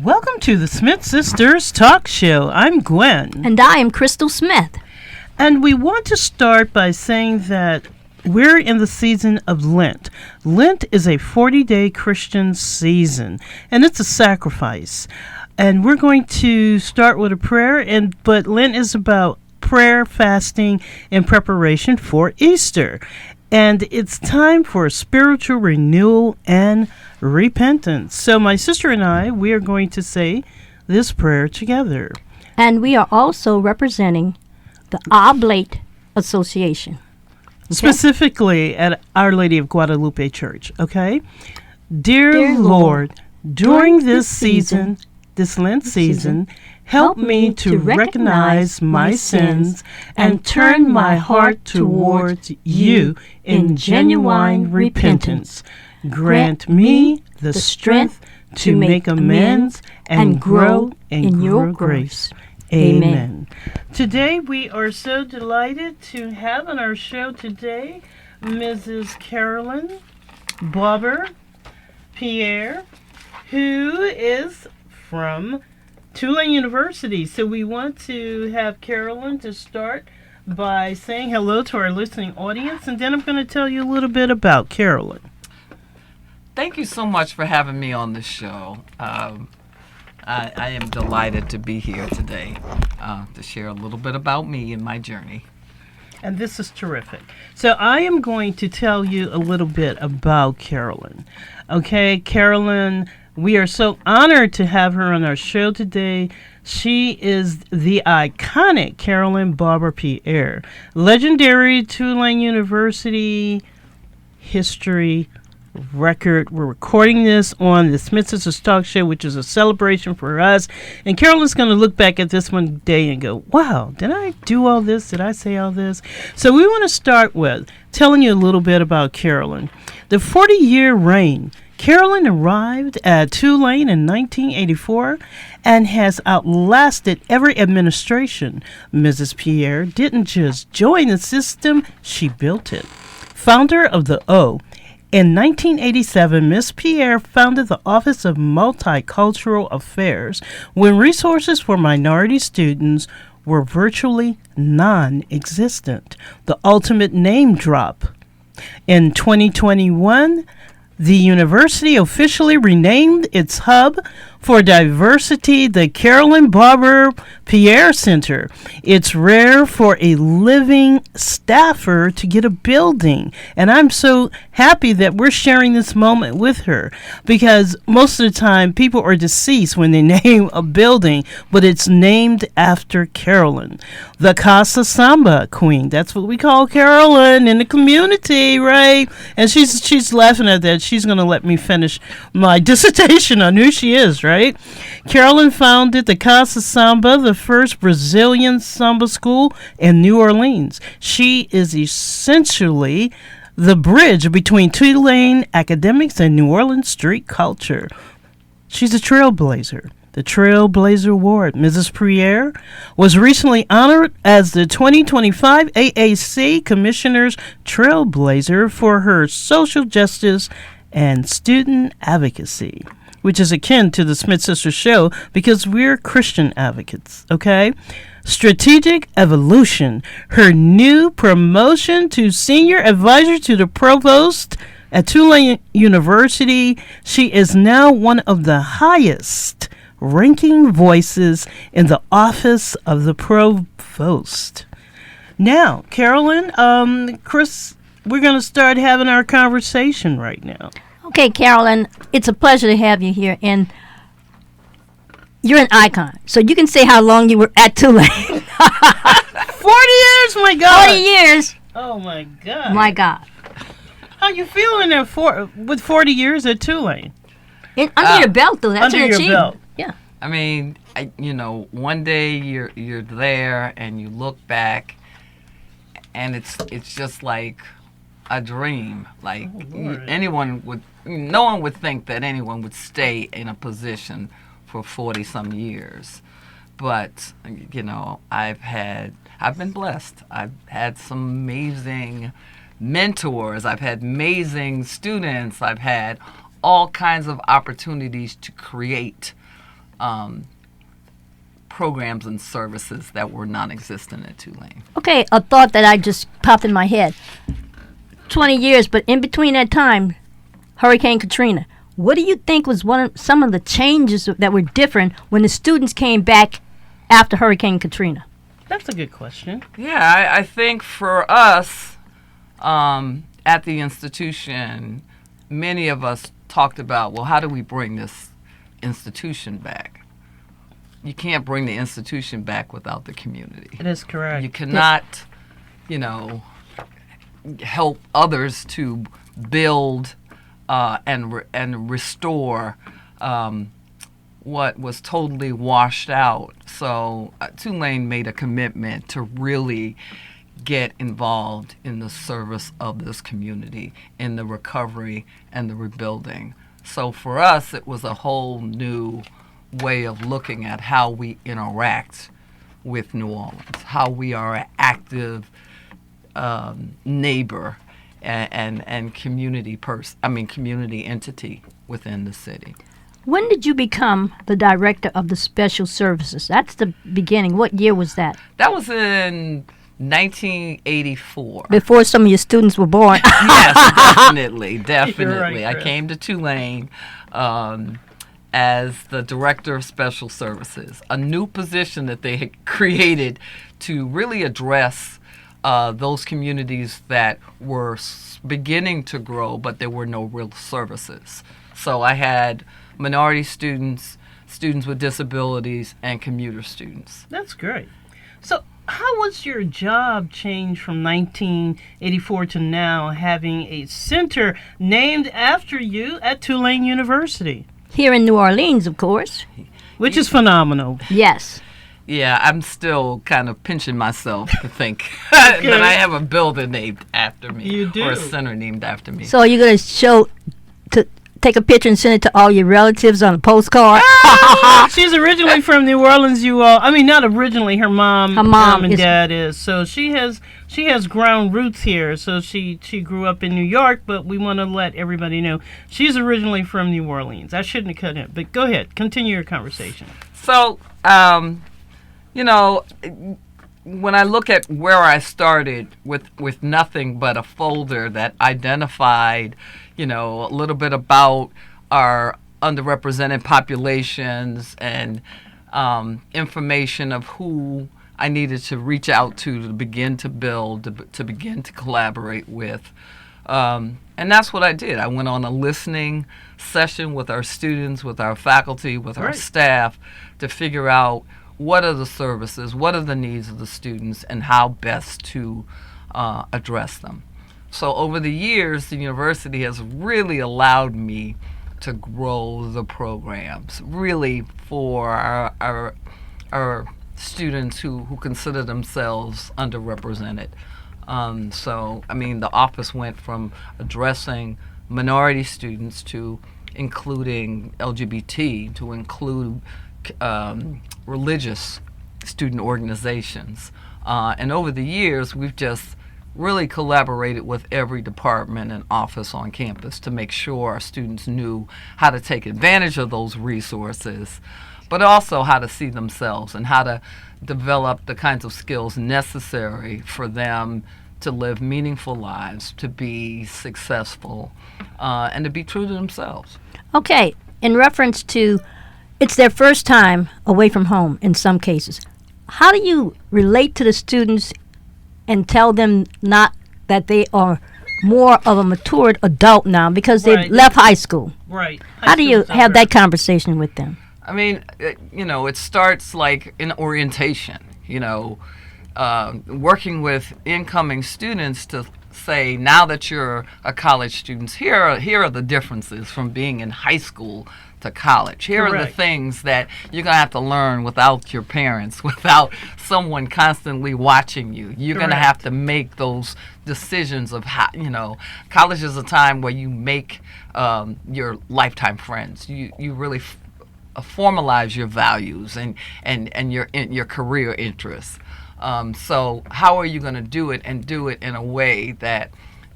Welcome to the Smith Sisters Talk Show. I'm Gwen. And I am Crystal Smith. And we want to start by saying that we're in the season of Lent. Lent is a 40-day Christian season, and it's a sacrifice. And we're going to start with a prayer, but Lent is about prayer, fasting, and preparation for Easter. And it's time for spiritual renewal and repentance. So my sister and I, we are going to say this prayer together. And we are also representing the Oblate Association. Okay? Specifically at Our Lady of Guadalupe Church, okay? Dear Lord, during this season, this Lent season, help me to recognize my sins and turn my heart towards you in genuine repentance. Grant me the strength to make amends and grow in your grace. Amen. Today we are so delighted to have on our show today Mrs. Carolyn Barber Pierre, who is from Tulane University. So we want to have Carolyn to start by saying hello to our listening audience, and then I'm going to tell you a little bit about Carolyn. Thank you so much for having me on the show. I am delighted to be here today to share a little bit about me and my journey. And this is terrific. So I am going to tell you a little bit about Carolyn. Okay, Carolyn, we are so honored to have her on our show today. She is the iconic Carolyn Barber Pierre, legendary Tulane University history record. We're recording this on the Smith Sisters Talk Show, which is a celebration for us. And Carolyn's going to look back at this one day and go, wow, did I do all this? Did I say all this? So we want to start with telling you a little bit about Carolyn. The 40-year reign. Carolyn arrived at Tulane in 1984 and has outlasted every administration. Mrs. Pierre didn't just join the system, she built it. Founder of the O. In 1987, Ms. Pierre founded the Office of Multicultural Affairs when resources for minority students were virtually non-existent. The ultimate name drop. In 2021, the university officially renamed its hub for diversity the Carolyn Barber Pierre Center. It's rare for a living staffer to get a building, and I'm so happy that we're sharing this moment with her, because most of the time people are deceased when they name a building, but it's named after Carolyn, the Casa Samba Queen. That's what we call Carolyn in the community, right? And she's laughing at that. She's going to let me finish my dissertation on who she is, right? Carolyn founded the Casa Samba, the first Brazilian samba school in New Orleans. She is essentially the bridge between Tulane academics and New Orleans street culture. She's a trailblazer. The Trailblazer Award. Mrs. Pierre was recently honored as the 2025 AAC Commissioner's Trailblazer for her social justice and student advocacy, which is akin to the Smith Sisters show because we're Christian advocates, okay? Strategic evolution. Her new promotion to senior advisor to the provost at Tulane University. She is now one of the highest ranking voices in the Office of the Provost. Now, Carolyn, Chris, we're going to start having our conversation right now. Okay, Carolyn, it's a pleasure to have you here, and you're an icon. So you can say how long you were at Tulane. 40 years, my God. 40 years. Oh, my God. My God. How you feeling there with 40 years at Tulane? Under your belt, though. That's an achievement. Belt. Yeah. I mean, one day you're there and you look back, and it's just like a dream. Like no one would think that anyone would stay in a position for 40 some years. But, I've been blessed. I've had some amazing mentors. I've had amazing students. I've had all kinds of opportunities to create programs and services that were non-existent at Tulane. Okay, a thought that I just popped in my head. 20 years, but in between that time, Hurricane Katrina. What do you think was some of the changes that were different when the students came back after Hurricane Katrina? That's a good question. Yeah, I think for us at the institution, many of us talked about, well, how do we bring this institution back? You can't bring the institution back without the community. It is correct. You cannot, help others to build and restore what was totally washed out. So Tulane made a commitment to really get involved in the service of this community, in the recovery and the rebuilding. So for us, it was a whole new way of looking at how we interact with New Orleans, how we are an active neighbor and community community entity within the city. When did you become the director of the special services? That's the beginning. What year was that? That was in 1984. Before some of your students were born. Yes, definitely. Right, I Chris. came to Tulane as the director of special services, a new position that they had created to really address those communities that were beginning to grow, but there were no real services. So I had minority students, students with disabilities, and commuter students. That's great. So how was your job changed from 1984 to now, having a center named after you at Tulane University? Here in New Orleans, of course. Which is phenomenal. Yes. Yeah, I'm still kind of pinching myself to think that I have a building named after me. You do. Or a center named after me. So you're going to take a picture and send it to all your relatives on a postcard? She's originally from New Orleans, you all. I mean, not originally. Her mom and is- dad is. So she has ground roots here. So she grew up in New York, but we want to let everybody know she's originally from New Orleans. I shouldn't have cut it, but go ahead. Continue your conversation. So, when I look at where I started with nothing but a folder that identified, a little bit about our underrepresented populations and information of who I needed to reach out to begin to build, to begin to collaborate with. And that's what I did. I went on a listening session with our students, with our faculty, with our staff to figure out what are the services, what are the needs of the students, and how best to address them. So over the years, the university has really allowed me to grow the programs, really for our students who consider themselves underrepresented. The office went from addressing minority students to including LGBT, to include religious student organizations. And over the years, we've just really collaborated with every department and office on campus to make sure our students knew how to take advantage of those resources, but also how to see themselves and how to develop the kinds of skills necessary for them to live meaningful lives, to be successful, and to be true to themselves. Okay, in reference to it's their first time away from home in some cases, how do you relate to the students and tell them not that they are more of a matured adult now because they've left high school? Right. How do you have that conversation with them? I mean, it starts like in orientation, working with incoming students to say, now that you're a college student, here are the differences from being in high school to college. Here are the things that you're going to have to learn without your parents, without someone constantly watching you. You're going to have to make those decisions of how, college is a time where you make your lifetime friends. You really formalize your values and your career interests. So how are you going to do it and do it in a way that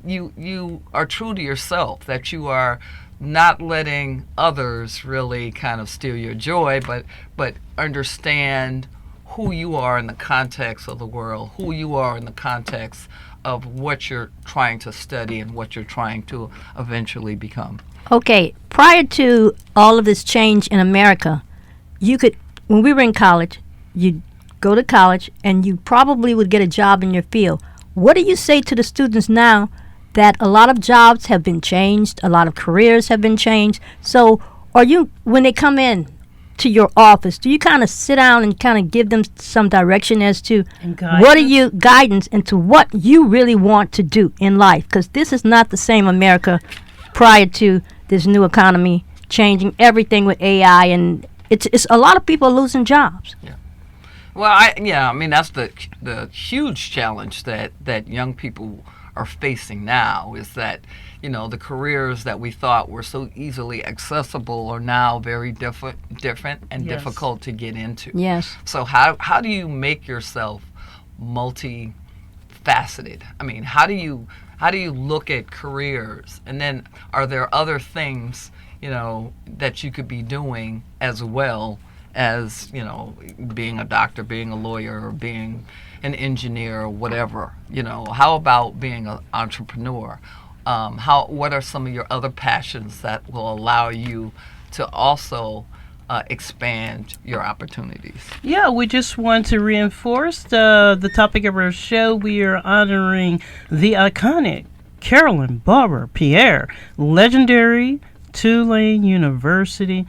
you are true to yourself, that you are not letting others really kind of steal your joy, but understand who you are in the context of the world, who you are in the context of what you're trying to study and what you're trying to eventually become. Okay, prior to all of this change in America, you could, when we were in college, you'd go to college and you probably would get a job in your field. What do you say to the students now that a lot of jobs have been changed, a lot of careers have been changed? So are you, when they come in to your office, do you kind of sit down and kind of give them some direction as to what are you, guidance into what you really want to do in life? Because this is not the same America prior to this new economy changing everything with AI, and it's a lot of people losing jobs. Yeah. Well, I mean, that's the huge challenge that young people are facing now, is that, you know, the careers that we thought were so easily accessible are now very different and Yes. difficult to get into. Yes. So how do you make yourself multifaceted? I mean, how do you look at careers, and then are there other things, you know, that you could be doing as well as, you know, being a doctor, being a lawyer, or being an engineer, or whatever? You know, how about being an entrepreneur? What are some of your other passions that will allow you to also expand your opportunities? Yeah, we just want to reinforce the topic of our show. We are honoring the iconic Carolyn Barber Pierre, legendary Tulane University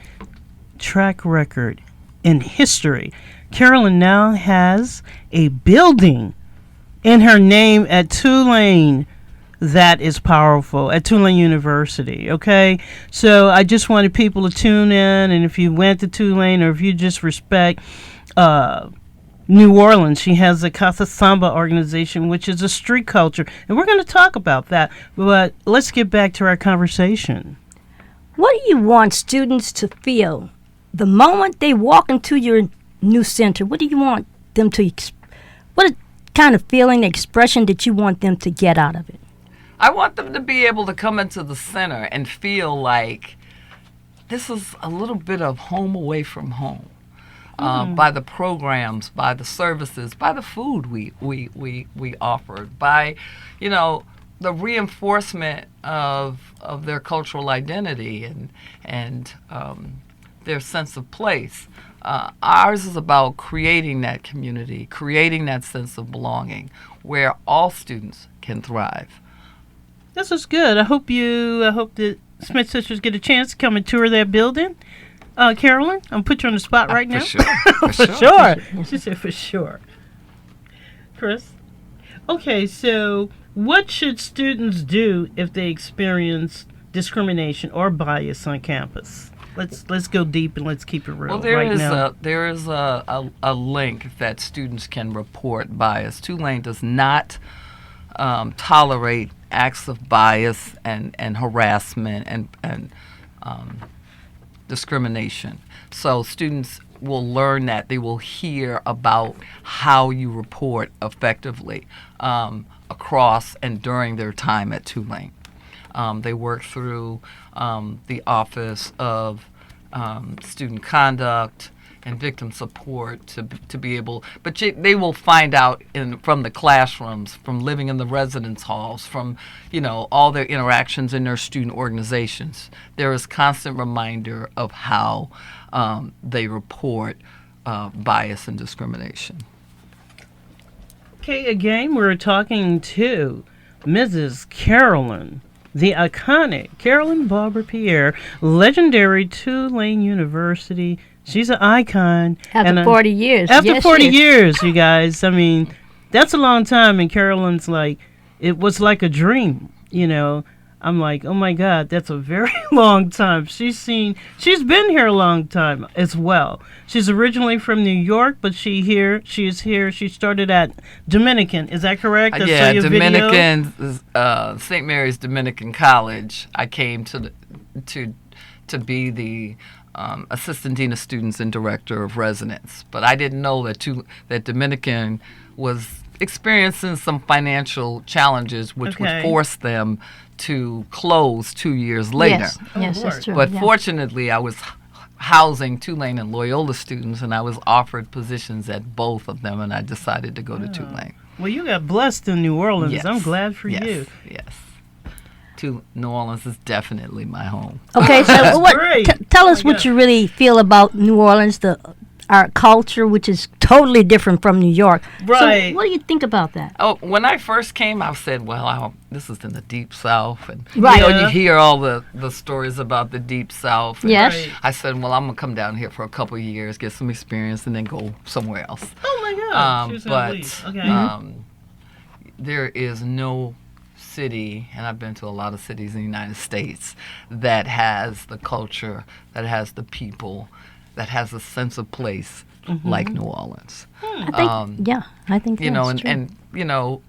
track record in history. Carolyn now has a building in her name at Tulane that is powerful, at Tulane University, okay? So I just wanted people to tune in, and if you went to Tulane, or if you just respect New Orleans, she has the Casa Samba organization, which is a street culture, and we're going to talk about that. But let's get back to our conversation. What do you want students to feel the moment they walk into your new center? What do you want them to, what kind of feeling, expression that you want them to get out of it? I want them to be able to come into the center and feel like this is a little bit of home away from home. By the programs, by the services, by the food we offered, by, you know, the reinforcement of their cultural identity and their sense of place. Ours is about creating that community, creating that sense of belonging where all students can thrive. This is good. I hope the Smith sisters get a chance to come and tour that building. Carolyn, I'm put you on the spot right now. For sure. For sure. She said for sure. Chris? Okay, so what should students do if they experience discrimination or bias on campus? Let's go deep and let's keep it real. Well, there is now. a link that students can report bias. Tulane does not tolerate acts of bias and harassment and discrimination. So students will learn that. They will hear about how you report effectively across and during their time at Tulane. They work through the Office of Student Conduct and Victim Support to be able, but they will find out from the classrooms, from living in the residence halls, from, you know, all their interactions in their student organizations. There is constant reminder of how they report bias and discrimination. Okay, again, we're talking to Mrs. Carolyn, the iconic Carolyn Barber Pierre, legendary Tulane University. She's an icon. After 40 years. After Yes, 40 yes. years, you guys. I mean, that's a long time. And Carolyn's like, it was like a dream, you know. I'm like, oh my God, that's a very long time. She's been here a long time as well. She's originally from New York, but she is here. She started at Dominican. Is that correct? I saw your video. Dominican, St. Mary's Dominican College. I came to be the assistant dean of students and director of residence, but I didn't know that Dominican was experiencing some financial challenges, which would force them to close 2 years later. Yes, yes, that's true. But yeah. fortunately, I was housing Tulane and Loyola students, and I was offered positions at both of them, and I decided to go to Tulane. Well, you got blessed in New Orleans. Yes. I'm glad for yes. you. Yes. New Orleans is definitely my home. Okay, so great. Tell us what you really feel about New Orleans, our culture, which is totally different from New York. Right. So what do you think about that? Oh, when I first came, I said, well, this is in the Deep South. And Right. you hear all the stories about the Deep South. And Yes. Right. I said, well, I'm going to come down here for a couple of years, get some experience, and then go somewhere else. Oh, my God. She was gonna But leave. Okay. there is no city, and I've been to a lot of cities in the United States, that has the culture, that has the people, that has a sense of place like New Orleans. I think, I think that's You know, true. and you know,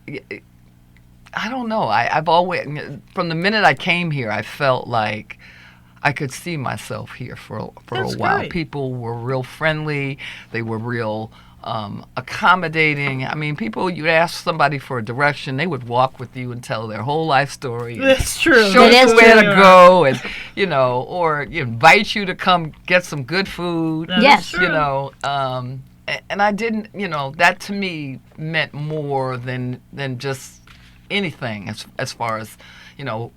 I don't know. I've always, from the minute I came here, I felt like I could see myself here for That's a while. great. People were real friendly. They were real accommodating. I mean, you'd ask somebody for a direction, they would walk with you and tell their whole life story. and That's true. Show That you is where true. to go, and or invite you to come get some good food. That is Yes. true. And I didn't, that to me meant more than just anything as far as,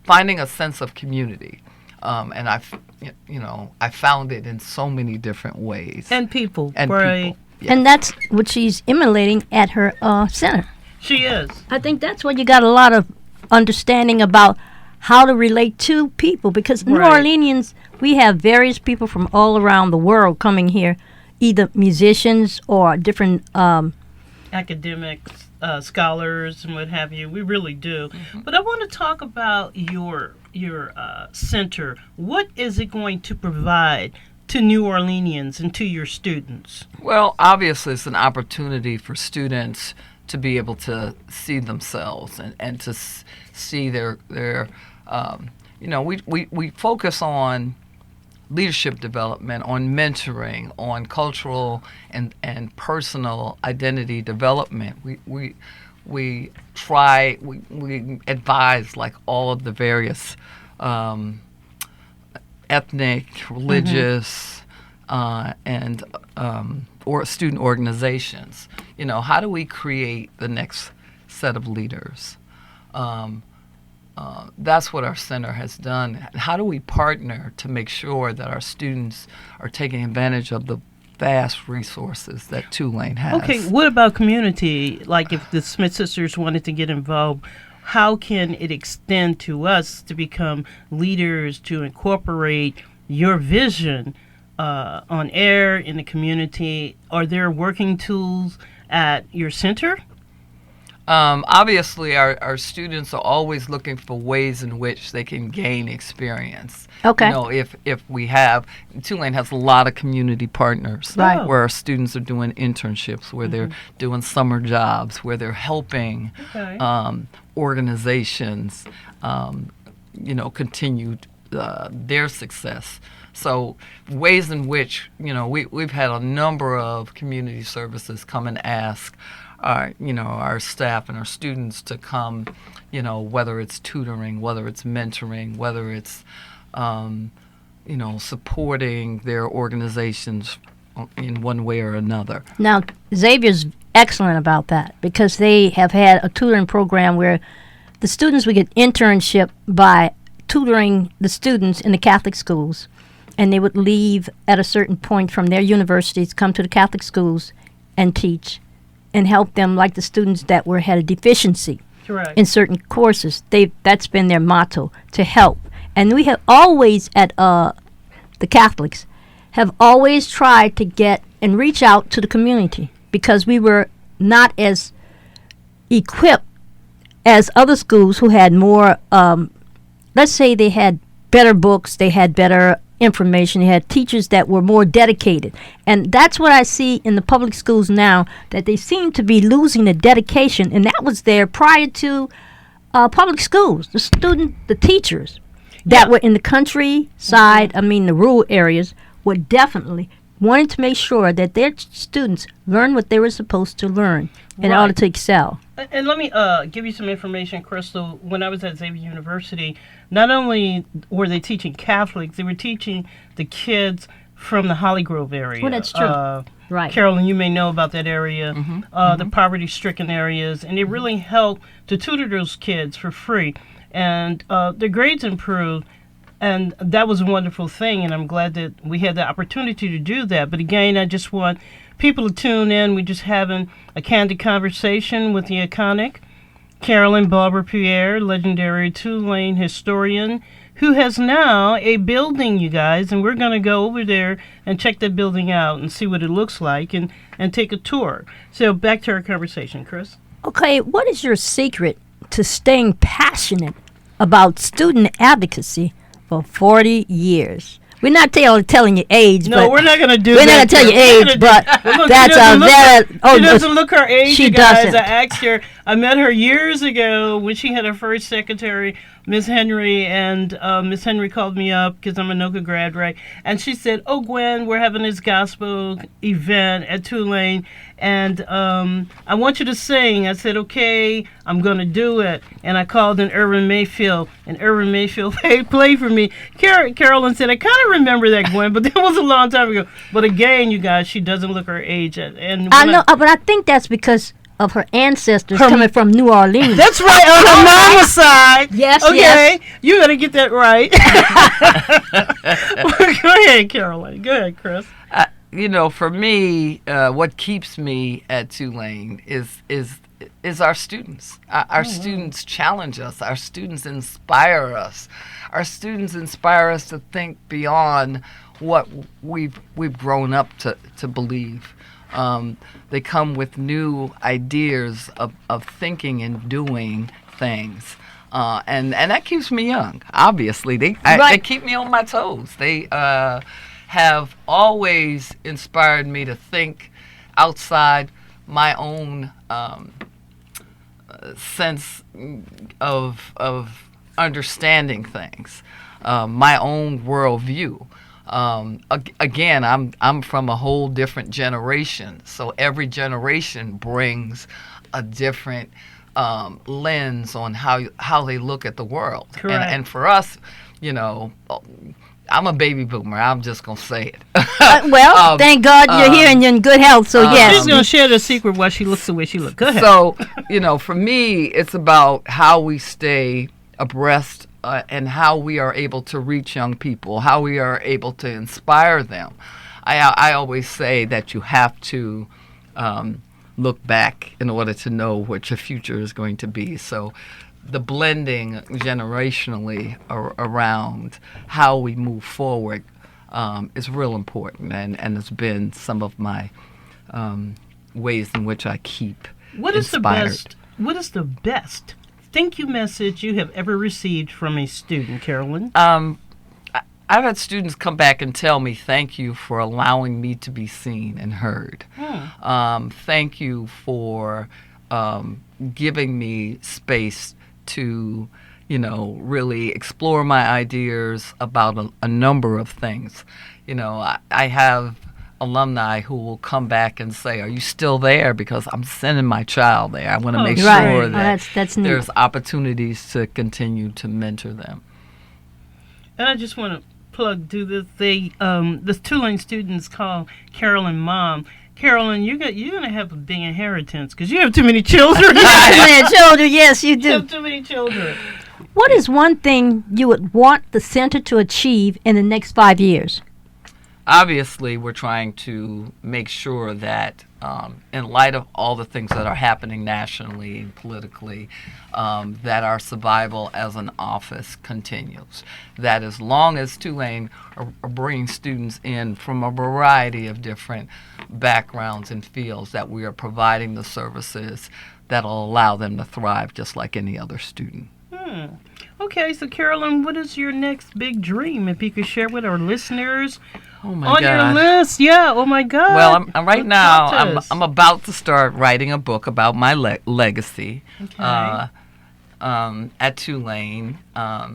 finding a sense of community. And I found it in so many different ways. And people. And right. people. Yes. And that's what she's emulating at her center. She is. I think that's where you got a lot of understanding about how to relate to people, because New Right. Orleanians, we have various people from all around the world coming here, either musicians or different Academics, scholars, and what have you. We really do. But I want to talk about your center. What is it going to provide to New Orleanians and to your students? Well, obviously, it's an opportunity for students to be able to see themselves and to see their we focus on leadership development, on mentoring, on cultural and personal identity development. We advise like all of the various ethnic, religious, and or student organizations. How do we create the next set of leaders? That's what our center has done. How do we partner to make sure that our students are taking advantage of the vast resources that Tulane has? Okay, what about community? Like if the Smith sisters wanted to get involved, how can it extend to us to become leaders, to incorporate your vision on air in the community? Are there working tools at your center? Obviously, our students are always looking for ways in which they can gain experience. Okay. If we have, Tulane has a lot of community partners, Right. where our students are doing internships, where they're doing summer jobs, where they're helping Okay. organizations, continue their success. So ways in which, we've had a number of community services come and ask our staff and our students to come, whether it's tutoring, whether it's mentoring, whether it's, supporting their organizations in one way or another. Now, Xavier's excellent about that, because they have had a tutoring program where the students would get internship by tutoring the students in the Catholic schools, and they would leave at a certain point from their universities, come to the Catholic schools and teach and help them, like the students that had a deficiency Correct. in certain courses. That's been their motto, to help. And we have always, at the Catholics, have always tried to get and reach out to the community, because we were not as equipped as other schools who had more, let's say they had better books, they had better information, they had teachers that were more dedicated. And that's what I see in the public schools now, that they seem to be losing the dedication, and that was there prior to public schools. The teachers that were in the countryside, the rural areas, were definitely wanting to make sure that their students learn what they were supposed to learn in Right. order to excel. And let me give you some information, Crystal. When I was at Xavier University, not only were they teaching Catholics, they were teaching the kids from the Holly Grove area. Well, that's true. Right. Carolyn, you may know about that area, the poverty-stricken areas, and it really helped to tutor those kids for free. And their grades improved, and that was a wonderful thing, and I'm glad that we had the opportunity to do that. But again, I just want people to tune in. We're just having a candid conversation with the iconic Carolyn Barber Pierre, legendary Tulane historian, who has now a building, you guys, and we're going to go over there and check that building out and see what it looks like and take a tour. So back to our conversation, Chris. Okay, what is your secret to staying passionate about student advocacy for 40 years? We're not telling your age, no, but we're not going to do we're that. not going to tell your age, but look, that's a very... She doesn't look her age, she you guys. doesn't. I asked her. I met her years ago when she had her first secretary, Miss Henry, and Miss Henry called me up because I'm a NOCA grad, right? And she said, "Oh, Gwen, we're having this gospel event at Tulane, and I want you to sing." I said, "Okay, I'm going to do it." And I called in Irvin Mayfield, and Irvin Mayfield played for me. Carolyn said, "I kind of remember that, Gwen, but that was a long time ago." But again, you guys, she doesn't look her age. And I know, but I think that's because of her ancestors coming from New Orleans. That's right, on her mama's side. Yes, okay, yes. You got to get that right. Go ahead, Carolyn. Go ahead, Chris. For me, what keeps me at Tulane is our students. Our students challenge us. Our students inspire us. Our students inspire us to think beyond what we've grown up to believe. They come with new ideas of thinking and doing things. And that keeps me young, obviously. They keep me on my toes. They have always inspired me to think outside my own sense of understanding things, my own worldview. Again, I'm from a whole different generation, so every generation brings a different lens on how they look at the world. Correct. And for us, I'm a baby boomer. I'm just gonna say it. Thank God you're here and you're in good health. So yes, she's gonna share the secret why she looks the way she looks. Go ahead. So for me, it's about how we stay abreast. And how we are able to reach young people, how we are able to inspire them. I always say that you have to look back in order to know what your future is going to be. So the blending generationally around how we move forward is real important, and it's been some of my ways in which I keep inspired. What is the best thank you message you have ever received from a student, Carolyn? I've had students come back and tell me, "Thank you for allowing me to be seen and heard. Thank you for giving me space to, really explore my ideas about a number of things." I have alumni who will come back and say, "Are you still there? Because I'm sending my child there. I want to make sure that that's there's opportunities to continue to mentor them." And I just want to do this. The Tulane students call Carolyn Mom. Carolyn, you're gonna have a big inheritance because you have too many children. Children, yes, you do. You have too many children. What is one thing you would want the center to achieve in the next 5 years? Obviously, we're trying to make sure that in light of all the things that are happening nationally and politically, that our survival as an office continues. That as long as Tulane are bringing students in from a variety of different backgrounds and fields, that we are providing the services that will allow them to thrive just like any other student. Okay, so Carolyn, what is your next big dream? If you could share with our listeners on God. Your list. Yeah, oh my God. Well, I'm about to start writing a book about my legacy at Tulane. A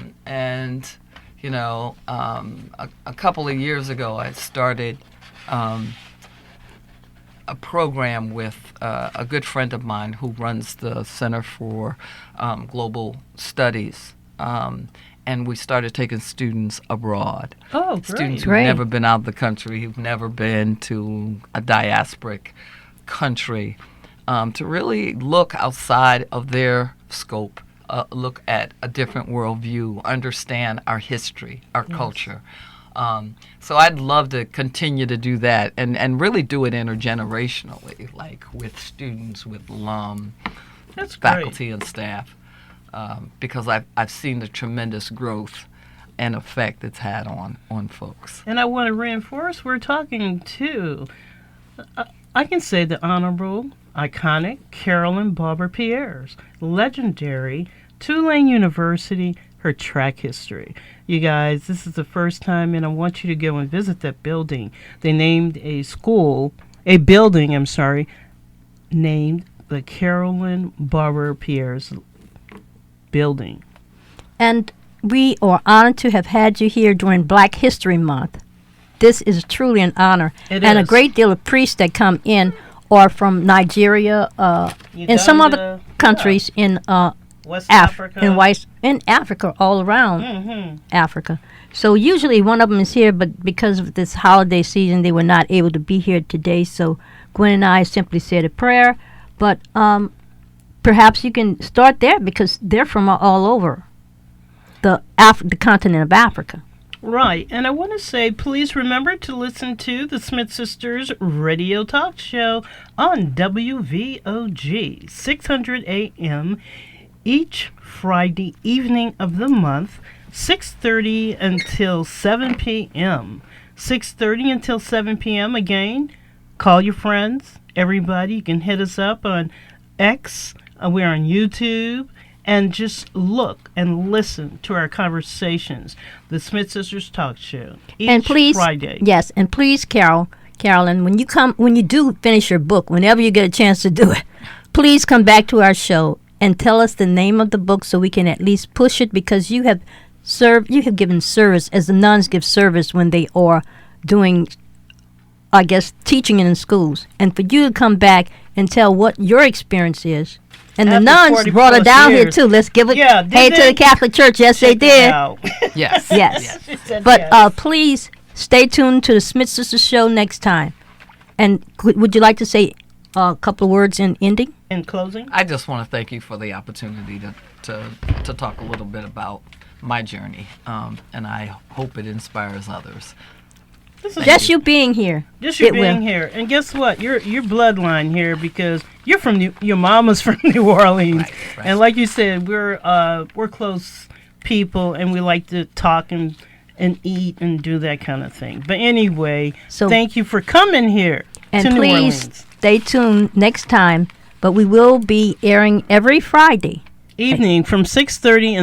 couple of years ago, I started a program with a good friend of mine who runs the Center for Global Studies. And we started taking students abroad. Oh, great. Students who've Great. never been out of the country, who've never been to a diasporic country, to really look outside of their scope, look at a different worldview, understand our history, our culture. So I'd love to continue to do that and really do it intergenerationally, like with students, with alum, That's great. faculty and staff, because I've seen the tremendous growth and effect it's had on folks. And I want to reinforce, we're talking to, I can say the Honorable, iconic Carolyn Barber Pierre's legendary Tulane University, her track history. You guys, this is the first time, and I want you to go and visit that building. They named a building, named the Carolyn Barber Pierre's building. And we are honored to have had you here during Black History Month. This is truly an honor. It and is. a great deal of priests that come in are from Nigeria and some Uganda, other countries in West Africa. in Africa, all around Africa. So usually one of them is here, but because of this holiday season, they were not able to be here today. So Gwen and I simply said a prayer. But perhaps you can start there because they're from all over the continent of Africa. Right, and I want to say, please remember to listen to the Smith Sisters Radio Talk Show on WVOG, 600 a.m. each Friday evening of the month, 6:30 until 7 p.m. 6:30 until 7 p.m. Again, call your friends, everybody. You can hit us up on X. We're on YouTube. And just look and listen to our conversations. The Smith Sisters Talk Show each And please, Friday. yes, and please, Carolyn, when you do finish your book, whenever you get a chance to do it, please come back to our show and tell us the name of the book so we can at least push it, because you have given service as the nuns give service when they are doing, I guess, teaching in schools. And for you to come back and tell what your experience is. And the After nuns 40 brought it plus down here years. too. Let's give it Yeah, did hey to they? the Catholic Church. Yes, they Check it did. out. Yes. Yes. She said But yes. please stay tuned to the Smith Sisters show next time. And would you like to say a couple of words in ending? In closing, I just want to thank you for the opportunity to talk a little bit about my journey, and I hope it inspires others. this is Just you being here. just you it being will. here, and guess what? Your bloodline here, because you're from your mama's from New Orleans, Right. and like you said, we're close people, and we like to talk and eat and do that kind of thing. But anyway, So- thank you for coming here And to New please Orleans. stay tuned next time. But we will be airing every Friday. Evening from 6:30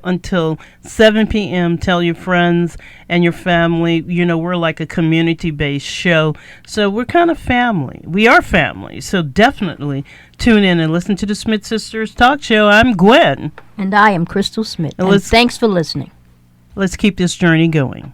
until 7 p.m. Tell your friends and your family. You know, we're like a community-based show, so we're kind of family. We are family, so definitely tune in and listen to the Smith Sisters Talk Show. I'm Gwen. And I am Crystal Smith. And And thanks for listening. Let's keep this journey going.